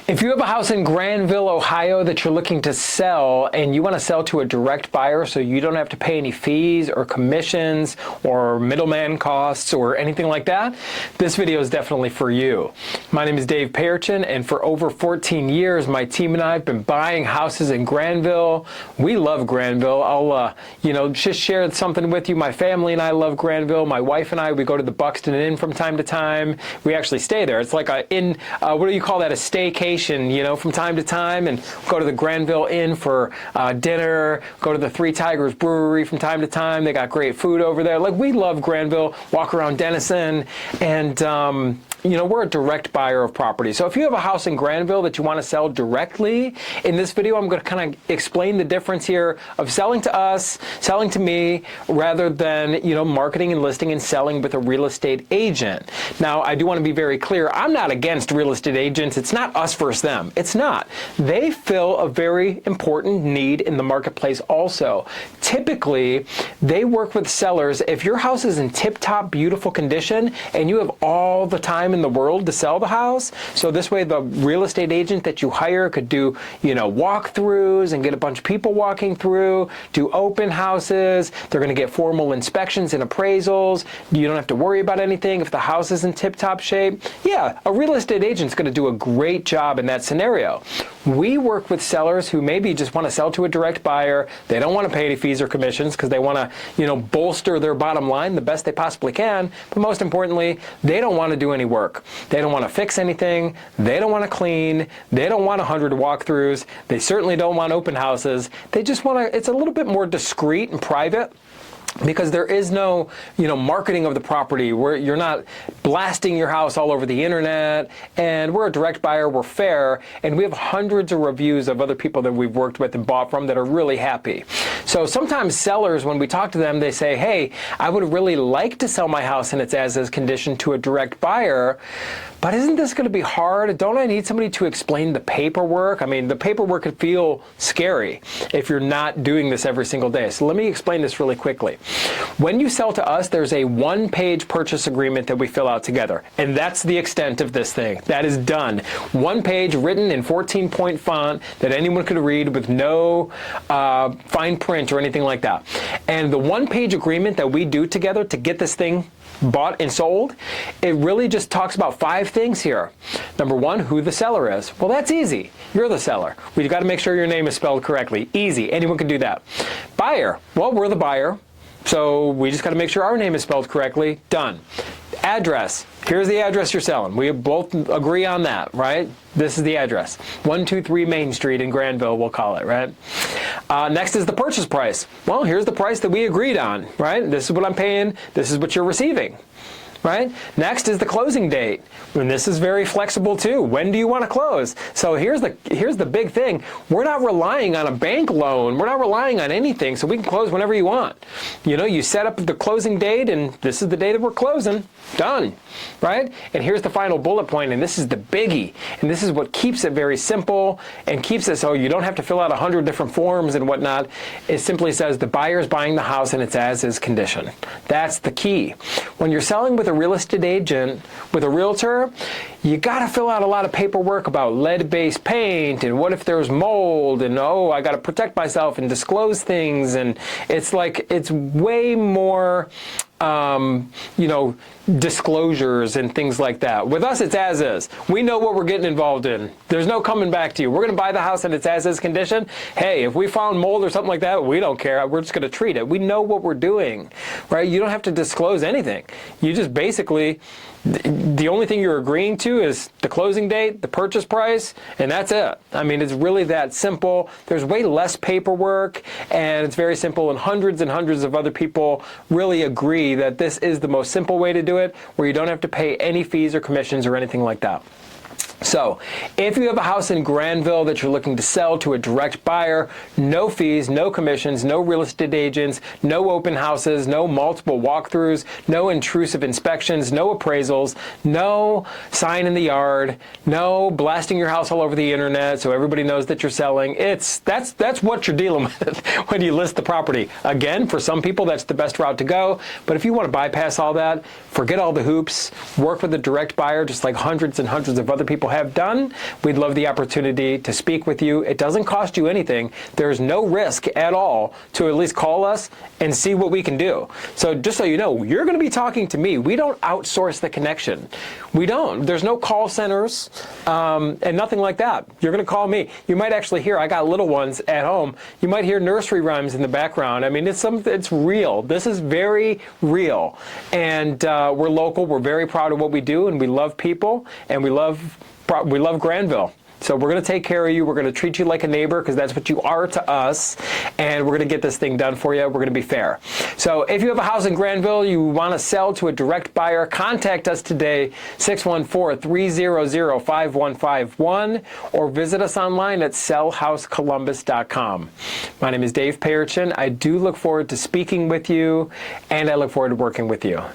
If you have a house in Granville, Ohio that you're looking to sell and you want to sell to a direct buyer so you don't have to pay any fees or commissions or middleman costs or anything like that, this video is definitely for you. My name is Dave Pearchin, and for over 14 years, my team and I have been buying houses in Granville. We love Granville. I'll just share something with you. My family and I love Granville. My wife and I, we go to the Buxton Inn from time to time. We actually stay there. It's like what do you call that? A staycation. From time to time, and go to the Granville Inn for dinner, go to the Three Tigers Brewery from time to time. They got great food over there. Like, we love Granville, walk around Denison, and we're a direct buyer of property. So if you have a house in Granville that you want to sell directly, in this video I'm going to kind of explain the difference here of selling to us, selling to me, rather than marketing and listing and selling with a real estate agent. Now, I do want to be very clear. I'm not against real estate agents. It's not us versus them. It's not. They fill a very important need in the marketplace also. Typically, they work with sellers. If your house is in tip-top, beautiful condition and you have all the time in the world to sell the house, so this way the real estate agent that you hire could do walkthroughs and get a bunch of people walking through, do open houses. They're going to get formal inspections and appraisals. You don't have to worry about anything if the house is in tip-top shape. Yeah, a real estate agent's going to do a great job in that scenario. We work with sellers who maybe just want to sell to a direct buyer. They don't want to pay any fees or commissions because they want to bolster their bottom line the best they possibly can. But most importantly, they don't want to do any work. They don't want to fix anything. They don't want to clean. They don't want 100 walkthroughs. They certainly don't want open houses. They just want to, it's a little bit more discreet and private, because there is no, marketing of the property where you're not blasting your house all over the internet. And we're a direct buyer, we're fair, and we have hundreds of reviews of other people that we've worked with and bought from that are really happy. So sometimes sellers, when we talk to them, they say, hey, I would really like to sell my house in its as-is condition to a direct buyer, but isn't this going to be hard? Don't I need somebody to explain the paperwork? I mean, the paperwork could feel scary if you're not doing this every single day. So let me explain this really quickly. When you sell to us, there's a one-page purchase agreement that we fill out together. And that's the extent of this thing. That is done. One page written in 14-point font that anyone could read with no fine print or anything like that. And the one-page agreement that we do together to get this thing bought and sold, it really just talks about 5 things here. Number 1, who the seller is. Well, that's easy. You're the seller. We've got to make sure your name is spelled correctly. Easy. Anyone can do that. Buyer. Well, we're the buyer, so we just got to make sure our name is spelled correctly. Done. Address. Here's the address you're selling. We both agree on that, right? This is the address. 123 Main Street in Granville, we'll call it, right? Next is the purchase price. Well, here's the price that we agreed on, right? This is what I'm paying. This is what you're receiving, right? Next is the closing date. And this is very flexible too. When do you want to close? So here's the big thing. We're not relying on a bank loan. We're not relying on anything, so we can close whenever you want. You set up the closing date, and this is the day that we're closing. Done, right? And here's the final bullet point, and this is the biggie. And this is what keeps it very simple and keeps it so you don't have to fill out 100 different forms and whatnot. It simply says the buyer's buying the house in its as-is condition. That's the key. When you're selling with a real estate agent, with a realtor, you got to fill out a lot of paperwork about lead-based paint and what if there's mold, and I got to protect myself and disclose things, and it's way more disclosures and things like that. With us, it's as is. We know what we're getting involved in. There's no coming back to you. We're going to buy the house in its as is condition. Hey, if we found mold or something like that, we don't care. We're just going to treat it. We know what we're doing, right? You don't have to disclose anything. You just basically, the only thing you're agreeing to is the closing date, the purchase price, and that's it. I mean, it's really that simple. There's way less paperwork, and it's very simple, and hundreds of other people really agree that this is the most simple way to do it, where you don't have to pay any fees or commissions or anything like that. So, if you have a house in Granville that you're looking to sell to a direct buyer, no fees, no commissions, no real estate agents, no open houses, no multiple walkthroughs, no intrusive inspections, no appraisals, no sign in the yard, no blasting your house all over the internet so everybody knows that you're selling. That's what you're dealing with when you list the property. Again, for some people, that's the best route to go. But if you want to bypass all that, forget all the hoops, work with a direct buyer just like hundreds and hundreds of other people people have done. We'd love the opportunity to speak with you. It doesn't cost you anything. There's no risk at all to at least call us and see what we can do. So just so you know, you're going to be talking to me. We don't outsource the connection. We don't. There's no call centers and nothing like that. You're going to call me. You might actually hear, I got little ones at home. You might hear nursery rhymes in the background. I mean, it's real. This is very real. And we're local. We're very proud of what we do, and we love people, and we love Granville. So we're going to take care of you. We're going to treat you like a neighbor, because that's what you are to us. And we're going to get this thing done for you. We're going to be fair. So if you have a house in Granville you want to sell to a direct buyer, contact us today, 614-300-5151, or visit us online at sellhousecolumbus.com. My name is Dave Perichin. I do look forward to speaking with you, and I look forward to working with you.